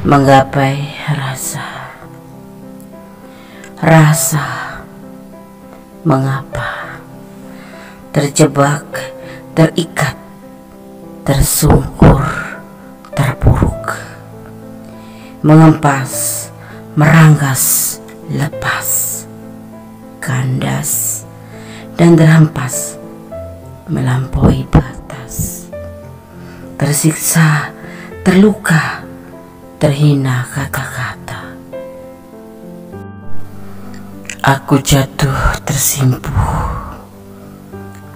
menggapai rasa mengapa terjebak, terikat, tersungkur, terpuruk, mengempas, meranggas, lepas, kandas, dan terhempas melampaui batas, tersiksa, terluka, terhina kata-kata. Aku jatuh tersimpuh,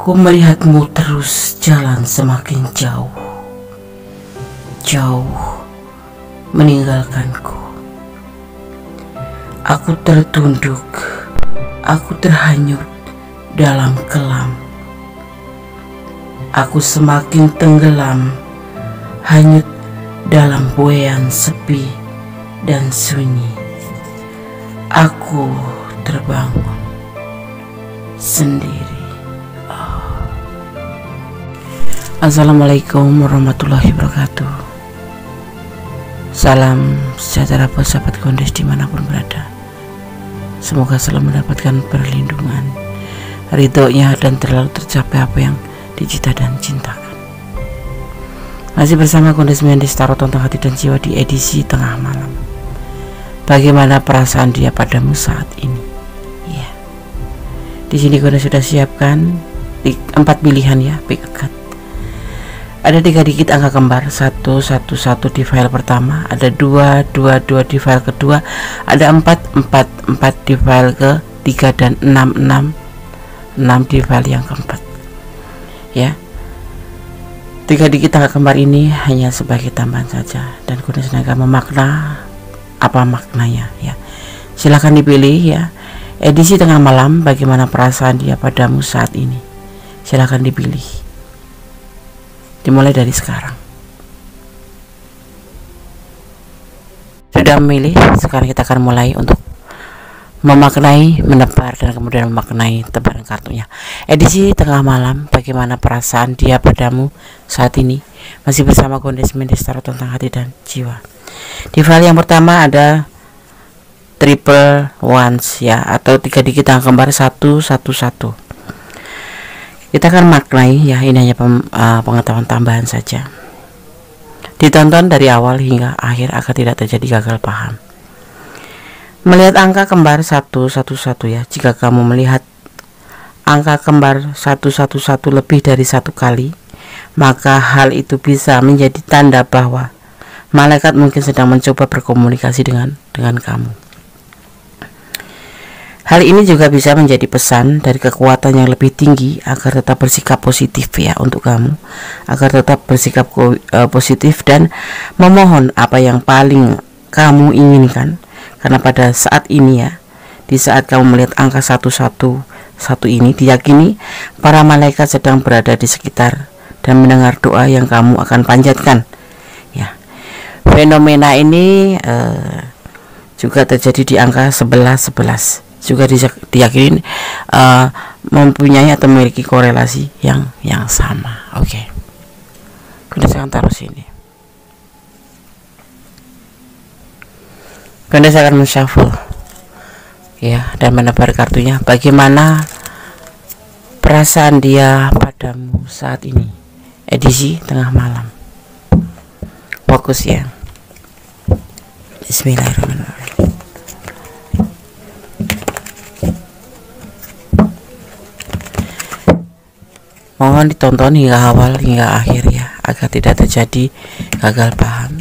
ku melihatmu terus jalan semakin jauh, jauh meninggalkanku. Aku tertunduk, aku terhanyut dalam kelam. Aku semakin tenggelam, hanyut dalam buayan sepi dan sunyi. Aku terbangun sendiri. Assalamualaikum warahmatullahi wabarakatuh. Salam sejahtera buat sahabat Gondes dimanapun berada. Semoga selalu mendapatkan perlindungan, ridhonya, dan terlalu tercapai apa yang dicita dan cintakan. Masih bersama Gondes Mendes Tarot tentang hati dan jiwa di edisi tengah malam. Bagaimana perasaan dia padamu saat ini? Ya, di sini Gondes sudah siapkan 4 pilihan ya, pick a card. Ada 3 digit angka kembar, 111 di file pertama, ada 222 di file kedua, ada 444 di file ketiga, dan 666 di file yang keempat. Ya, 3 digit angka kembar ini hanya sebagai tambahan saja, dan Gondes akan memakna apa maknanya ya. Silahkan dipilih ya. Edisi tengah malam, bagaimana perasaan dia padamu saat ini? Silahkan dipilih. Dimulai dari sekarang. Sudah memilih? Sekarang kita akan mulai untuk memaknai, menebar, dan kemudian memaknai tebaran kartunya. Edisi tengah malam, bagaimana perasaan dia padamu saat ini? Masih bersama Gondes Mendes Tarot tentang hati dan jiwa. Di file yang pertama ada triple ones ya, atau 3 digit angka kembar 111. Kita akan maknai ya, ini hanya pengetahuan tambahan saja. Ditonton dari awal hingga akhir agar tidak terjadi gagal paham. Melihat angka kembar 111 ya, jika kamu melihat angka kembar 111 lebih dari 1 kali, maka hal itu bisa menjadi tanda bahwa malaikat mungkin sedang mencoba berkomunikasi dengan kamu. Hal ini juga bisa menjadi pesan dari kekuatan yang lebih tinggi agar tetap bersikap positif ya untuk kamu, agar tetap bersikap positif dan memohon apa yang paling kamu inginkan. Karena pada saat ini ya, di saat kamu melihat angka 111 ini, diyakini para malaikat sedang berada di sekitar dan mendengar doa yang kamu akan panjatkan ya. Fenomena ini juga terjadi di angka 1111, juga diyakini mempunyai atau memiliki korelasi yang sama. Oke. Kita akan taruh sini. Gondes akan menshuffle ya, dan menebar kartunya. Bagaimana perasaan dia padamu saat ini? Edisi tengah malam. Fokus ya. Bismillahirrahmanirrahim. Mohon ditonton hingga awal hingga akhir ya, agar tidak terjadi gagal paham.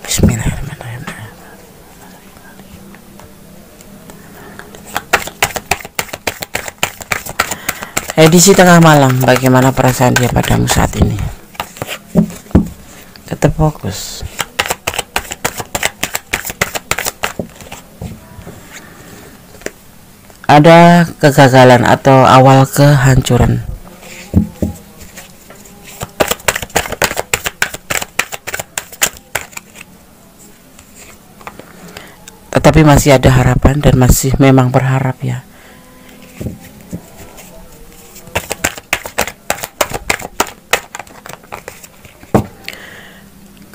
Bismillahirrahmanirrahim. Edisi tengah malam, bagaimana perasaan dia padamu saat ini? Tetap fokus. Ada kegagalan atau awal kehancuran. Tetapi masih ada harapan dan masih memang berharap ya.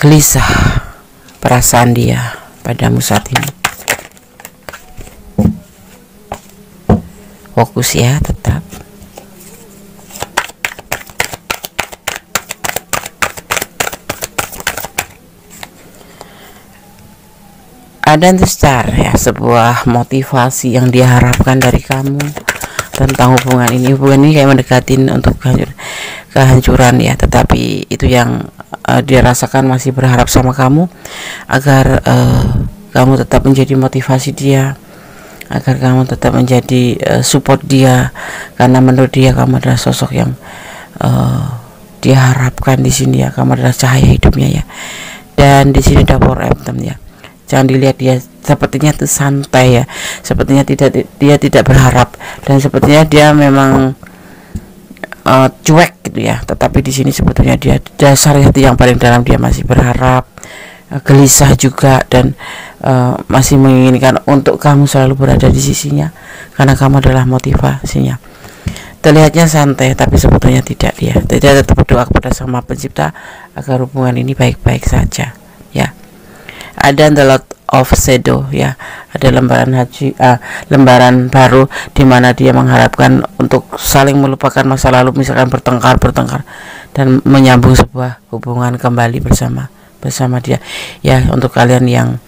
gelisah perasaan dia padamu saat ini. Fokus ya, tetap. Ada the star ya, sebuah motivasi yang dia harapkan dari kamu tentang hubungan ini. Hubungan ini kayak mendekatin untuk kehancuran ya, tetapi itu yang dia rasakan, masih berharap sama kamu agar kamu tetap menjadi motivasi dia, agar kamu tetap menjadi support dia, karena menurut dia kamu adalah sosok yang dia harapkan di sini ya. Kamu adalah cahaya hidupnya ya. Dan di sini ada Four of Pentacles ya. Jangan dilihat dia sepertinya tuh santai ya, sepertinya dia tidak berharap, dan sepertinya dia memang cuek gitu ya. Tetapi di sini sebetulnya dia dasar hati yang paling dalam dia masih berharap, gelisah juga, dan masih menginginkan untuk kamu selalu berada di sisinya, karena kamu adalah motivasinya. Terlihatnya santai, tapi sebetulnya tidak. Dia tetap berdoa kepada Sang Pencipta agar hubungan ini baik-baik saja ya. Ada the Lord of Shadow ya, ada lembaran baru di mana dia mengharapkan untuk saling melupakan masa lalu, misalkan bertengkar dan menyambung sebuah hubungan kembali bersama dia ya. Untuk kalian yang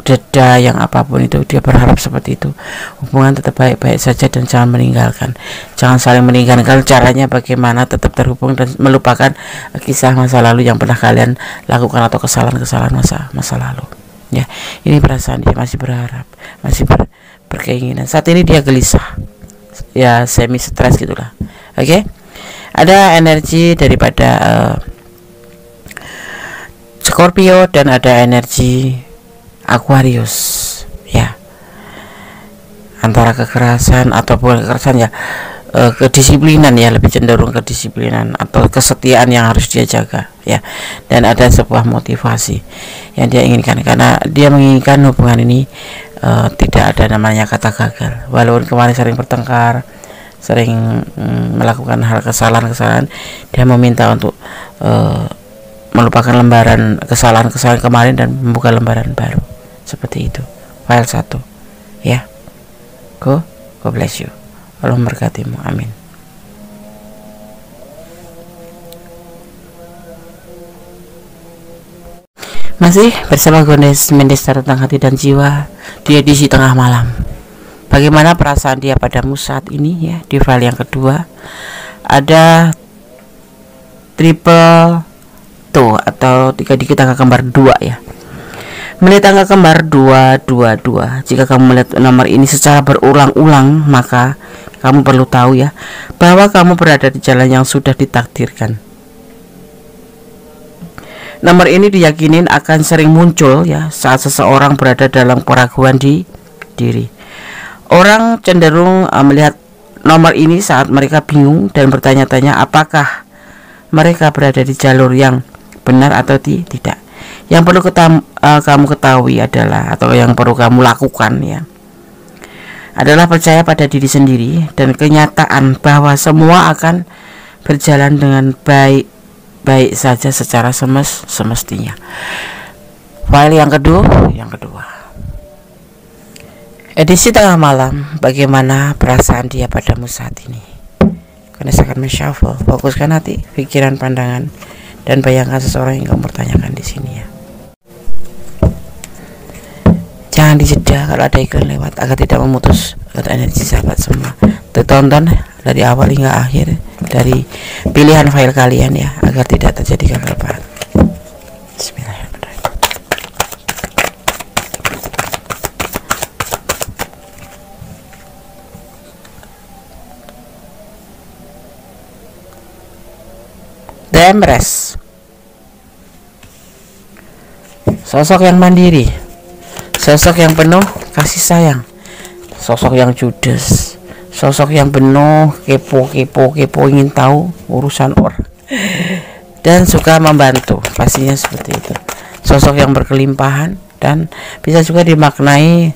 deda, yang apapun itu, dia berharap seperti itu, hubungan tetap baik-baik saja dan jangan saling meninggalkan. Caranya bagaimana tetap terhubung dan melupakan kisah masa lalu yang pernah kalian lakukan atau kesalahan masa lalu ya. Ini perasaan dia, masih berharap, masih berkeinginan. Saat ini dia gelisah ya, semi stres gitulah. Oke. Ada energi daripada Scorpio dan ada energi Aquarius ya, antara kekerasan atau bukan kekerasan ya, kedisiplinan ya, lebih cenderung kedisiplinan atau kesetiaan yang harus dia jaga ya. Dan ada sebuah motivasi yang dia inginkan, karena dia menginginkan hubungan ini tidak ada namanya kata gagal. Walaupun kemarin sering bertengkar, sering melakukan hal kesalahan, dia meminta untuk melupakan lembaran kesalahan kemarin dan membuka lembaran baru. Seperti itu. File 1 ya. God bless you. Allah memberkatimu. Amin. Masih bersama Goddess Mendestar tentang hati dan jiwa di edisi tengah malam. Bagaimana perasaan dia padamu saat ini ya. Di file yang kedua ada triple two atau dikit angka kembar 2 ya. Melihat angka kembar 222, jika kamu melihat nomor ini secara berulang-ulang, maka kamu perlu tahu ya, bahwa kamu berada di jalan yang sudah ditakdirkan. Nomor ini diyakinin akan sering muncul ya saat seseorang berada dalam keraguan di diri. Orang cenderung melihat nomor ini saat mereka bingung dan bertanya-tanya apakah mereka berada di jalur yang benar atau tidak. Yang perlu kamu ketahui adalah, atau yang perlu kamu lakukan ya, adalah percaya pada diri sendiri dan kenyataan bahwa semua akan berjalan dengan baik saja secara semestinya. File yang kedua. Edisi tengah malam, bagaimana perasaan dia padamu saat ini? Karena saya akan men-shuffle, fokuskan hati, pikiran, pandangan, dan bayangkan seseorang yang kamu pertanyakan di sini ya. Jangan dijeda kalau ada iklan lewat agar tidak memutus energi sahabat semua. Tonton dari awal hingga akhir dari pilihan file kalian ya, agar tidak terjadi kegagalan. Bismillahirrahmanirrahim. The Empress, sosok yang mandiri, sosok yang penuh kasih sayang, sosok yang judes, sosok yang penuh kepo, ingin tahu urusan orang dan suka membantu, pastinya seperti itu. Sosok yang berkelimpahan dan bisa juga dimaknai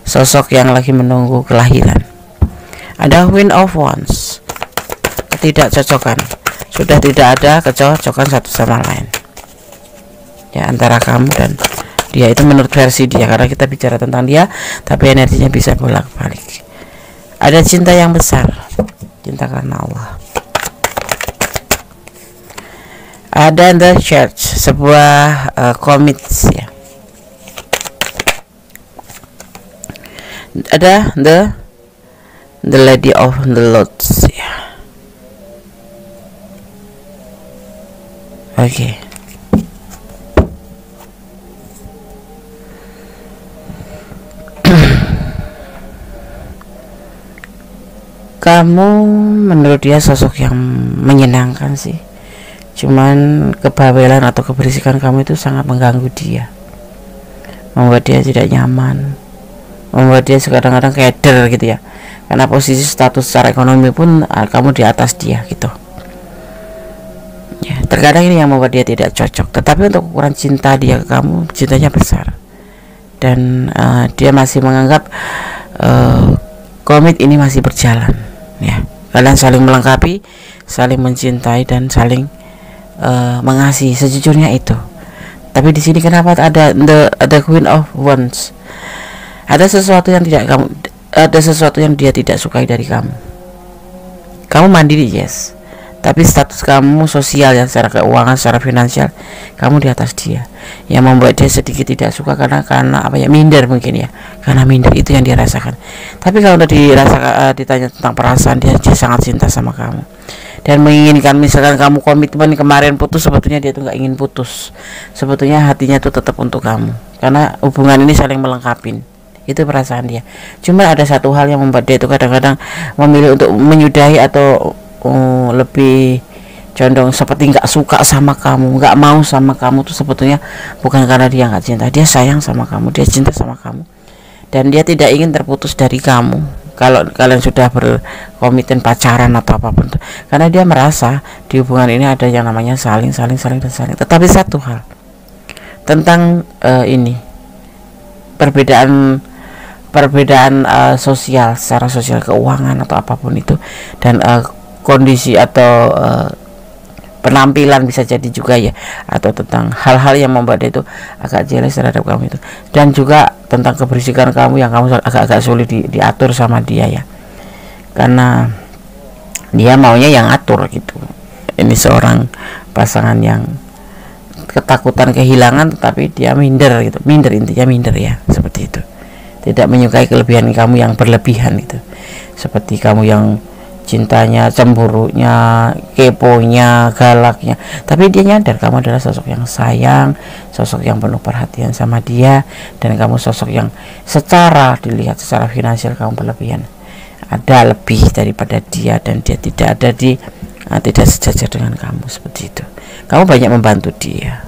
sosok yang lagi menunggu kelahiran. Ada Queen of Wands, ketidakcocokan, sudah tidak ada kecocokan satu sama lain. ya antara kamu dan dia. Itu menurut versi dia, karena kita bicara tentang dia tapi energinya bisa bolak-balik. Ada cinta yang besar, cinta karena Allah. Ada the church, sebuah komit ya. Ada the lady of the lords ya. Oke. Kamu menurut dia sosok yang menyenangkan sih, cuman kebawelan atau keberisikan kamu itu sangat mengganggu dia, membuat dia tidak nyaman, membuat dia kadang-kadang keder gitu ya, karena posisi status secara ekonomi pun kamu di atas dia gitu ya. Terkadang ini yang membuat dia tidak cocok, tetapi untuk ukuran cinta dia ke kamu, cintanya besar, dan dia masih menganggap komit ini masih berjalan ya. Kalian saling melengkapi, saling mencintai, dan saling mengasihi, sejujurnya itu. Tapi di sini kenapa ada the Queen of Wands? Ada sesuatu yang dia tidak sukai dari kamu. Kamu mandiri, yes, tapi status kamu sosial ya, secara keuangan, secara finansial kamu di atas dia, yang membuat dia sedikit tidak suka karena apa ya, minder mungkin ya, karena minder itu yang dia rasakan. Tapi kalau udah ditanya tentang perasaan, dia sangat cinta sama kamu dan menginginkan, misalkan kamu komitmen kemarin putus, sebetulnya dia tuh nggak ingin putus, sebetulnya hatinya tuh tetap untuk kamu, karena hubungan ini saling melengkapi. Itu perasaan dia. Cuma ada satu hal yang membuat dia itu kadang-kadang memilih untuk menyudahi atau lebih condong seperti nggak suka sama kamu, nggak mau sama kamu tuh sebetulnya bukan karena dia nggak cinta, dia sayang sama kamu, dia cinta sama kamu, dan dia tidak ingin terputus dari kamu kalau kalian sudah berkomitmen pacaran atau apapun tuh. Karena dia merasa di hubungan ini ada yang namanya saling. Tetapi satu hal tentang ini perbedaan sosial, secara sosial, keuangan atau apapun itu, dan kondisi atau penampilan bisa jadi juga ya, atau tentang hal-hal yang membuat dia itu agak jealous terhadap kamu itu, dan juga tentang keberisikan kamu yang kamu agak sulit diatur sama dia ya, karena dia maunya yang atur gitu. Ini seorang pasangan yang ketakutan kehilangan, tetapi dia minder gitu, intinya minder ya, seperti itu. Tidak menyukai kelebihan kamu yang berlebihan gitu, seperti kamu yang cintanya, cemburunya, keponya, galaknya. Tapi dia nyadar kamu adalah sosok yang sayang, sosok yang penuh perhatian sama dia, dan kamu sosok yang secara dilihat secara finansial kamu berlebihan, ada lebih daripada dia, dan dia tidak sejajar dengan kamu, seperti itu. Kamu banyak membantu dia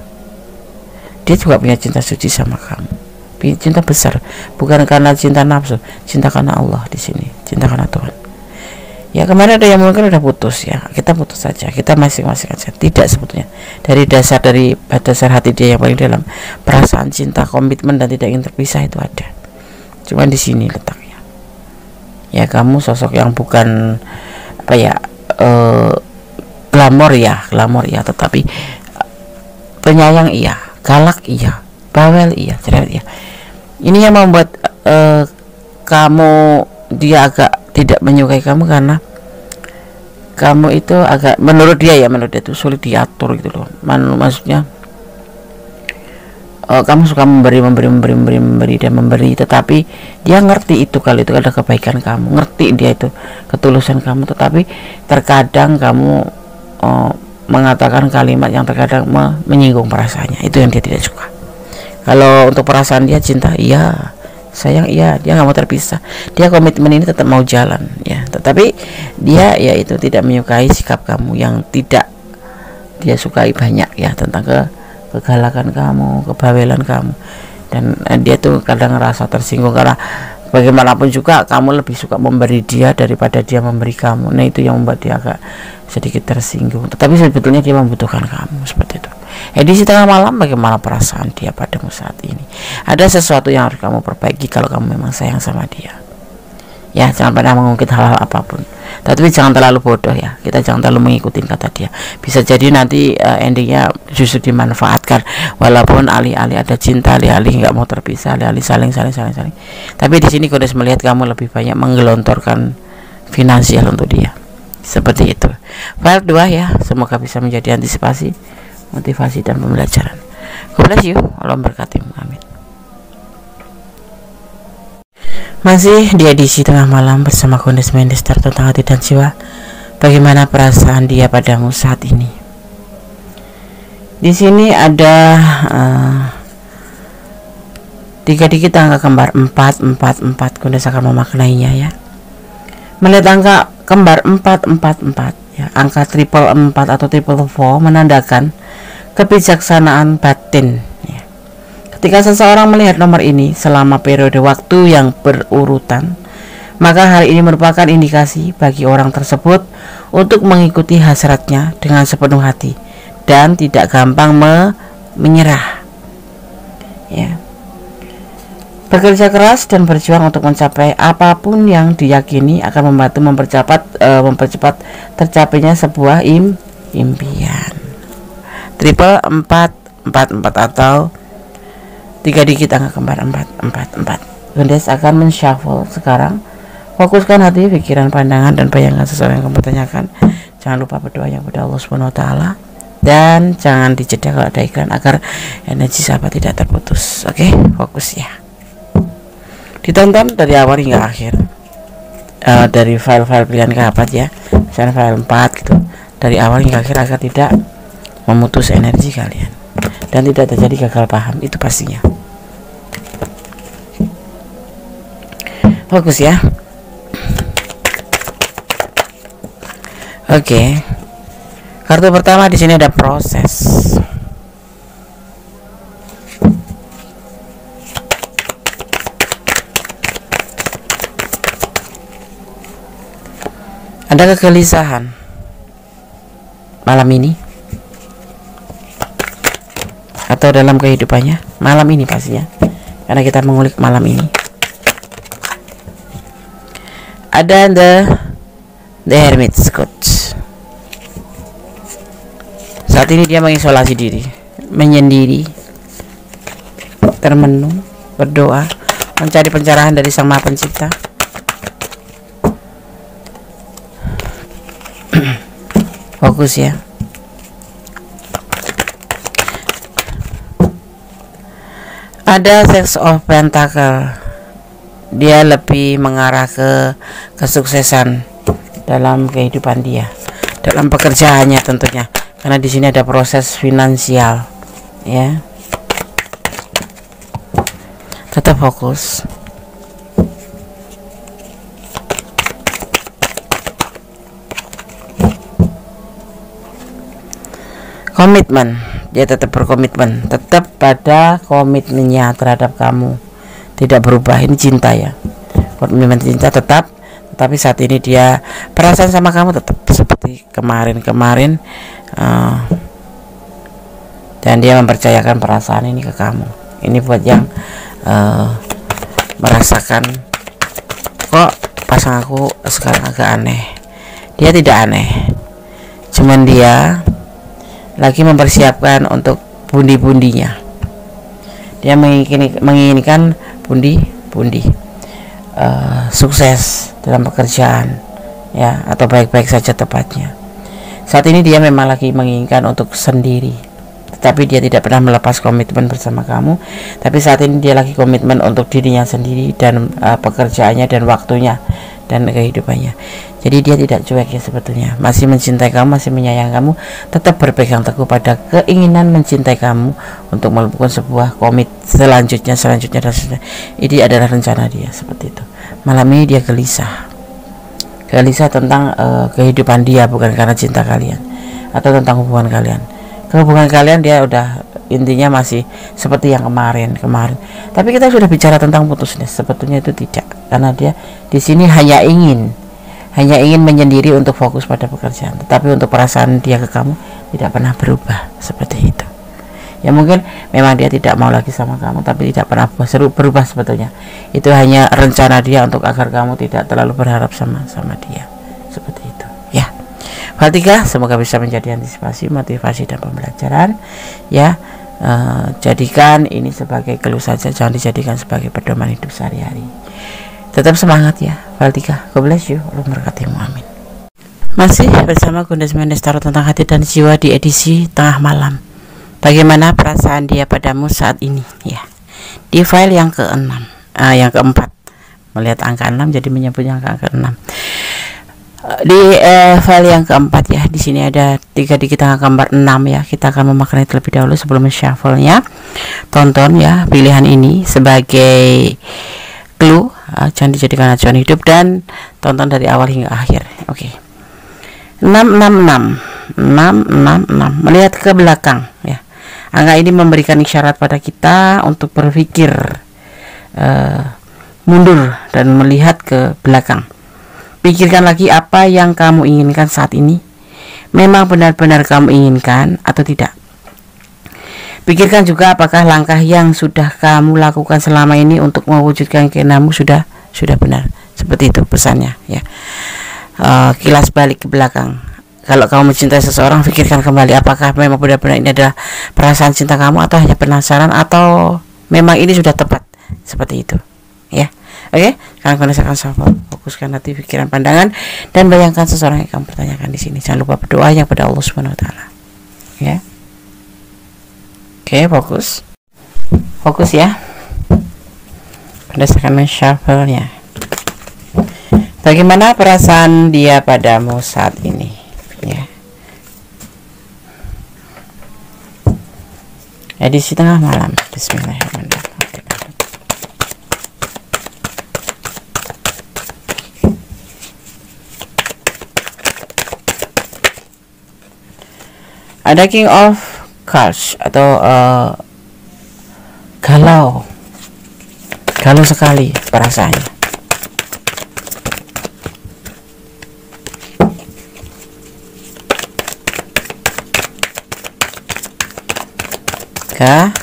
juga punya cinta suci sama kamu, cinta besar, bukan karena cinta nafsu, cinta karena Allah di sini, cinta karena Tuhan. Ya kemarin ada yang mungkin udah putus ya, kita putus saja, kita masing-masing aja. Tidak, sebetulnya dari dasar hati dia yang paling dalam, perasaan cinta, komitmen, dan tidak ingin terpisah itu ada. Cuman di sini letaknya. Ya kamu sosok yang bukan apa ya, glamor ya, tetapi penyayang iya, galak iya, bawel iya, cerewet iya. Ini yang membuat dia agak tidak menyukai kamu, karena kamu itu agak, menurut dia itu sulit diatur gitu loh. Maksudnya kamu suka memberi, tetapi dia ngerti itu, kalau itu ada kebaikan kamu, ngerti dia itu ketulusan kamu, tetapi terkadang kamu mengatakan kalimat yang terkadang menyinggung perasaannya. Itu yang dia tidak suka. Kalau untuk perasaan dia, cinta iya, sayang iya, dia nggak mau terpisah, dia komitmen ini tetap mau jalan ya. Tetapi dia ya itu tidak menyukai sikap kamu yang tidak dia sukai banyak ya, tentang kegalakan kamu, kebawelan kamu, dan dia tuh kadang ngerasa tersinggung karena bagaimanapun juga kamu lebih suka memberi dia daripada dia memberi kamu. Nah itu yang membuat dia agak sedikit tersinggung, tetapi sebetulnya dia membutuhkan kamu, seperti itu. Edisi tengah malam, bagaimana perasaan dia padamu saat ini? Ada sesuatu yang harus kamu perbaiki kalau kamu memang sayang sama dia. ya, jangan pernah mengungkit hal-hal apapun. Tapi jangan terlalu bodoh ya, kita jangan terlalu mengikuti kata dia. Bisa jadi nanti endingnya justru dimanfaatkan, walaupun alih-alih ada cinta, alih-alih nggak mau terpisah, alih-alih saling. Tapi di sini Goddess melihat kamu lebih banyak menggelontorkan finansial untuk dia, seperti itu. File 2 ya, semoga bisa menjadi antisipasi, motivasi dan pembelajaran. God bless you, Allah memberkatimu, amin. Masih di edisi tengah malam bersama Goddess Mendes tentang hati dan jiwa. Bagaimana perasaan dia padamu saat ini? Di sini ada 3 digit angka kembar 444. Goddess akan memaknainya ya. Melihat angka kembar 444 ya, angka triple 4 atau triple 4 menandakan kebijaksanaan batin. Ketika seseorang melihat nomor ini selama periode waktu yang berurutan, maka hari ini merupakan indikasi bagi orang tersebut untuk mengikuti hasratnya dengan sepenuh hati dan tidak gampang menyerah. Ya. Bekerja keras dan berjuang untuk mencapai apapun yang diyakini akan membantu mempercepat tercapainya sebuah impian. Triple 444 atau 3 digit angka kembar 444. Goddess akan menshuffle sekarang. Fokuskan hati, pikiran, pandangan dan bayangan sesuai yang kamu tanyakan. Jangan lupa berdoa yang kepada Allah Subhanahu wa taala dan jangan dijeda kalau ada iklan agar energi sahabat tidak terputus. Oke, fokus ya. Ditonton dari awal hingga akhir. Dari file-file pilihan sahabat ya. Misalnya file 4 gitu. Dari awal hingga akhir agar tidak memutus energi kalian dan tidak terjadi gagal paham, itu pastinya. Fokus ya. Oke. Kartu pertama di sini ada proses. Ada kegelisahan malam ini atau dalam kehidupannya malam ini pastinya, karena kita mengulik malam ini. Ada the Hermit's Coach. Saat ini dia mengisolasi diri, menyendiri, termenung, berdoa, mencari pencerahan dari Sang Maha Pencipta. Fokus ya. Ada Six of Pentacle. Dia lebih mengarah ke kesuksesan dalam kehidupan dia, dalam pekerjaannya tentunya, karena di sini ada proses finansial ya. Tetap fokus. Komitmen, dia tetap berkomitmen, tetap pada komitmennya terhadap kamu, tidak berubah. Ini cinta ya, komitmen cinta tetap, tetapi saat ini dia perasaan sama kamu tetap seperti kemarin dan dia mempercayakan perasaan ini ke kamu. Ini buat yang merasakan kok pasang aku sekarang agak aneh. Dia tidak aneh, cuman dia lagi mempersiapkan untuk pundi-pundinya. Dia menginginkan pundi sukses dalam pekerjaan ya, atau baik-baik saja tepatnya. Saat ini dia memang lagi menginginkan untuk sendiri, tetapi dia tidak pernah melepas komitmen bersama kamu. Tapi saat ini dia lagi komitmen untuk dirinya sendiri dan pekerjaannya dan waktunya dan kehidupannya. Jadi dia tidak cuek ya, sebetulnya masih mencintai kamu, masih menyayang kamu, tetap berpegang teguh pada keinginan mencintai kamu untuk melakukan sebuah komit selanjutnya. Ini adalah rencana dia seperti itu. Malam ini dia gelisah tentang kehidupan dia, bukan karena cinta kalian atau tentang hubungan kalian. Hubungan kalian dia udah intinya masih seperti yang kemarin. Tapi kita sudah bicara tentang putusnya, sebetulnya itu tidak, karena dia di sini hanya ingin menyendiri untuk fokus pada pekerjaan, tetapi untuk perasaan dia ke kamu tidak pernah berubah seperti itu. Ya mungkin memang dia tidak mau lagi sama kamu, tapi tidak pernah berubah sebetulnya. Itu hanya rencana dia untuk agar kamu tidak terlalu berharap sama dia. Seperti itu ya. Hal 3, semoga bisa menjadi antisipasi, motivasi dan pembelajaran ya. Jadikan ini sebagai keluh saja, jangan dijadikan sebagai pedoman hidup sehari-hari. Tetap semangat ya. Hal 3, God bless you, Allah memberkatimu, amin. Masih bersama Gundes Mendes Tarot tentang hati dan jiwa di edisi tengah malam. Bagaimana perasaan dia padamu saat ini ya. Di file yang ke-6, yang ke-4. Melihat angka 6 jadi menyebutnya angka ke-6. Di file yang ke-4 ya, di sini ada 3 digit angka gambar 6 ya. Kita akan memaknai terlebih dahulu sebelum shuffle-nya. Tonton ya pilihan ini sebagai clue, jangan dijadikan acuan hidup, dan tonton dari awal hingga akhir. Oke. 666 666 melihat ke belakang ya. Angka ini memberikan isyarat pada kita untuk berpikir mundur dan melihat ke belakang. Pikirkan lagi apa yang kamu inginkan saat ini. Memang benar-benar kamu inginkan atau tidak. Pikirkan juga apakah langkah yang sudah kamu lakukan selama ini untuk mewujudkan keinginanmu sudah benar. Seperti itu pesannya ya. Kilas balik ke belakang. Kalau kamu mencintai seseorang, pikirkan kembali apakah memang benar-benar ini adalah perasaan cinta kamu atau hanya penasaran, atau memang ini sudah tepat. Seperti itu ya. Oke, sekarang kondisikan sahabat, fokuskan hati, pikiran, pandangan, dan bayangkan seseorang yang kamu pertanyakan di sini. Jangan lupa berdoa yang pada Allah Subhanahu wa taala. Ya. Oke, fokus ya. Kondisikan shuffle-nya. Bagaimana perasaan dia padamu saat ini ya. Edisi tengah malam. Bismillahirrahmanirrahim. Ada King of Cups atau galau sekali perasaannya.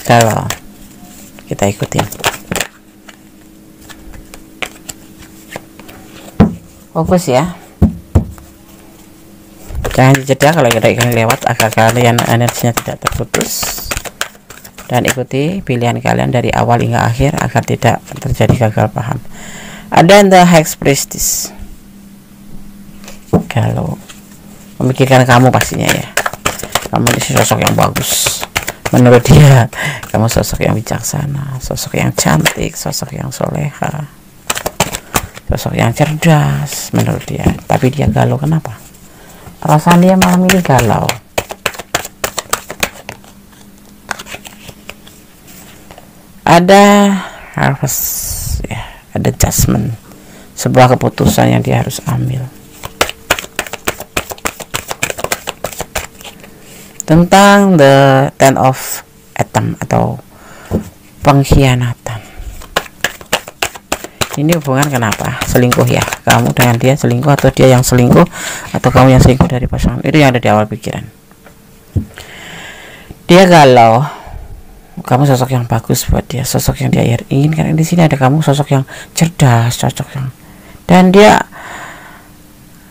Galau, kita ikutin. Fokus ya. Jangan dijeda kalau ada ikan lewat agar kalian energinya tidak terputus, dan ikuti pilihan kalian dari awal hingga akhir agar tidak terjadi gagal paham. Ada The Hex Priestess, galau, memikirkan kamu pastinya ya. Kamu ini sosok yang bagus menurut dia. Kamu sosok yang bijaksana, sosok yang cantik, sosok yang soleha, sosok yang cerdas menurut dia. Tapi dia galau, kenapa? Perasaan dia malam ini galau. Ada harvest ya, ada judgment, sebuah keputusan yang dia harus ambil tentang the Ten of Atom atau pengkhianatan. Ini hubungan kenapa? Selingkuh ya, kamu dengan dia selingkuh, atau dia yang selingkuh, atau kamu yang selingkuh dari pasangan. Itu yang ada di awal pikiran. Dia galau. Kamu sosok yang bagus buat dia, sosok yang dia inginkan. Di sini ada kamu sosok yang cerdas, cocok yang, dan dia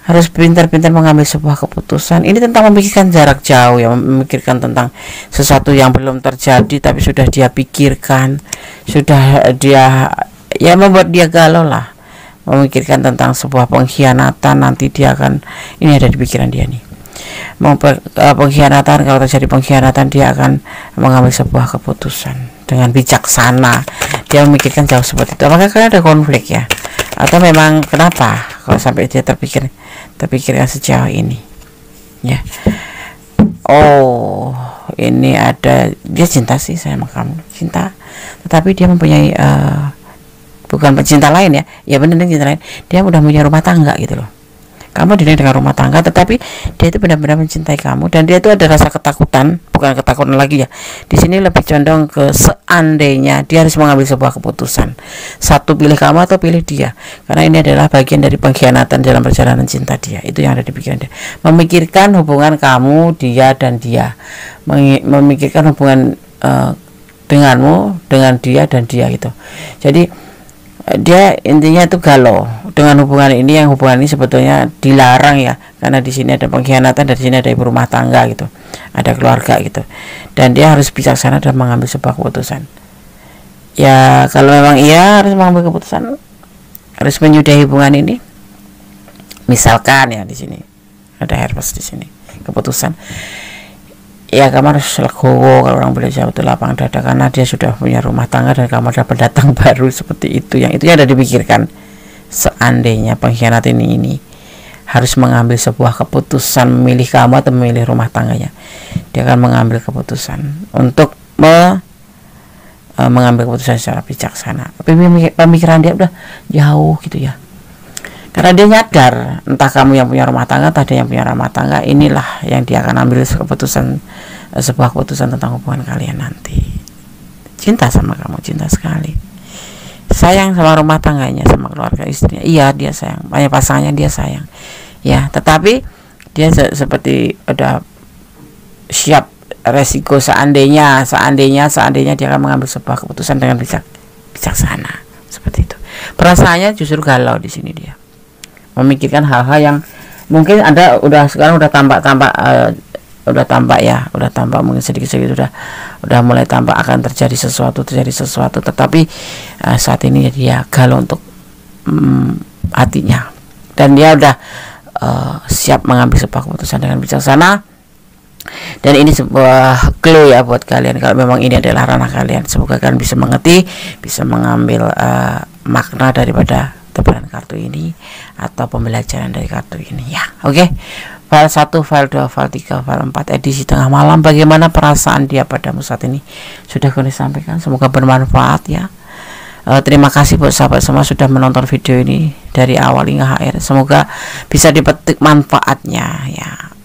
harus pintar-pintar mengambil sebuah keputusan. Ini tentang memikirkan jarak jauh ya, memikirkan tentang sesuatu yang belum terjadi tapi sudah dia pikirkan, sudah dia ya membuat dia galau lah, memikirkan tentang sebuah pengkhianatan. Nanti dia akan, ini ada di pikiran dia nih, pengkhianatan. Kalau terjadi pengkhianatan, dia akan mengambil sebuah keputusan dengan bijaksana. Dia memikirkan jauh seperti itu. Apakah kalian ada konflik ya, atau memang kenapa kalau sampai dia terpikirkan sejauh ini ya. Oh, ini ada, dia cinta sih sama kamu, cinta, tetapi dia mempunyai bukan pecinta lain ya, ya benar, cinta lain. Dia udah punya rumah tangga gitu loh. Kamu dirinya dengan rumah tangga, tetapi dia itu benar-benar mencintai kamu, dan dia itu ada rasa ketakutan, bukan ketakutan lagi ya. Di sini lebih condong ke seandainya dia harus mengambil sebuah keputusan, satu pilih kamu atau pilih dia, karena ini adalah bagian dari pengkhianatan dalam perjalanan cinta dia. Itu yang ada di pikiran dia. Memikirkan hubungan kamu, dia dan dia, memikirkan hubungan denganmu, dengan dia dan dia gitu. Jadi dia intinya itu galau dengan hubungan ini, yang hubungan ini sebetulnya dilarang ya, karena di sini ada pengkhianatan, dari sini ada ibu rumah tangga gitu, ada keluarga gitu, dan dia harus bijaksana dan mengambil sebuah keputusan. Ya kalau memang ia harus mengambil keputusan, harus menyudahi hubungan ini, misalkan ya di sini ada herpes di sini keputusan, ya kamu harus legowo, kalau orang Indonesia betul lapang dada, karena dia sudah punya rumah tangga dan kamu ada pendatang baru seperti itu, yang itu ada dipikirkan. Seandainya pengkhianat ini harus mengambil sebuah keputusan, memilih kamu atau memilih rumah tangganya, dia akan mengambil keputusan untuk mengambil keputusan secara bijaksana. Tapi pemikiran dia udah jauh gitu ya, karena dia nyadar entah kamu yang punya rumah tangga, entah dia yang punya rumah tangga, inilah yang dia akan ambil keputusan, sebuah keputusan tentang hubungan kalian nanti. Cinta sama kamu, cinta sekali, sayang sama rumah tangganya, sama keluarga istrinya, iya dia sayang, banyak pasangannya dia sayang ya, tetapi dia seperti udah siap resiko seandainya dia akan mengambil sebuah keputusan dengan bijaksana seperti itu. Perasaannya justru galau di sini, dia memikirkan hal-hal yang mungkin Anda sekarang udah tampak mungkin sedikit-sedikit udah mulai tampak akan terjadi sesuatu, tetapi saat ini dia galau untuk hatinya, dan dia udah siap mengambil sebuah keputusan dengan bijaksana. Dan ini sebuah clue ya buat kalian, kalau memang ini adalah ranah kalian. Semoga kalian bisa mengerti, bisa mengambil makna daripada tebaran kartu ini atau pembelajaran dari kartu ini ya. Oke. File 1, file 2, file 3, file 4 edisi tengah malam. Bagaimana perasaan dia padamu saat ini? Sudah kami sampaikan, semoga bermanfaat ya. Terima kasih buat sahabat semua sudah menonton video ini dari awal hingga akhir. Semoga bisa dipetik manfaatnya ya.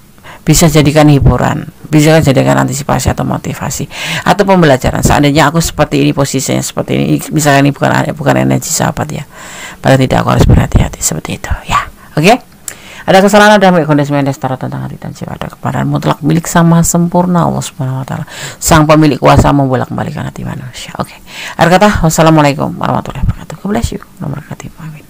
Bisa jadikan hiburan, bisa jadikan antisipasi atau motivasi atau pembelajaran. Seandainya aku seperti ini, posisinya seperti ini, misalkan ini bukan energi sahabat ya, pada tidak aku harus berhati-hati seperti itu ya. Oke. Ada kesalahan, ada kondisi mendestara tentang hati dan jiwa, ada kepadaan mutlak milik Sang Maha Sempurna Allah Subhanahu wa taala, sang pemilik kuasa membolak-balikan hati manusia. Oke. Akhir kata, wassalamualaikum warahmatullahi wabarakatuh. God bless you. Nomor kata, amin.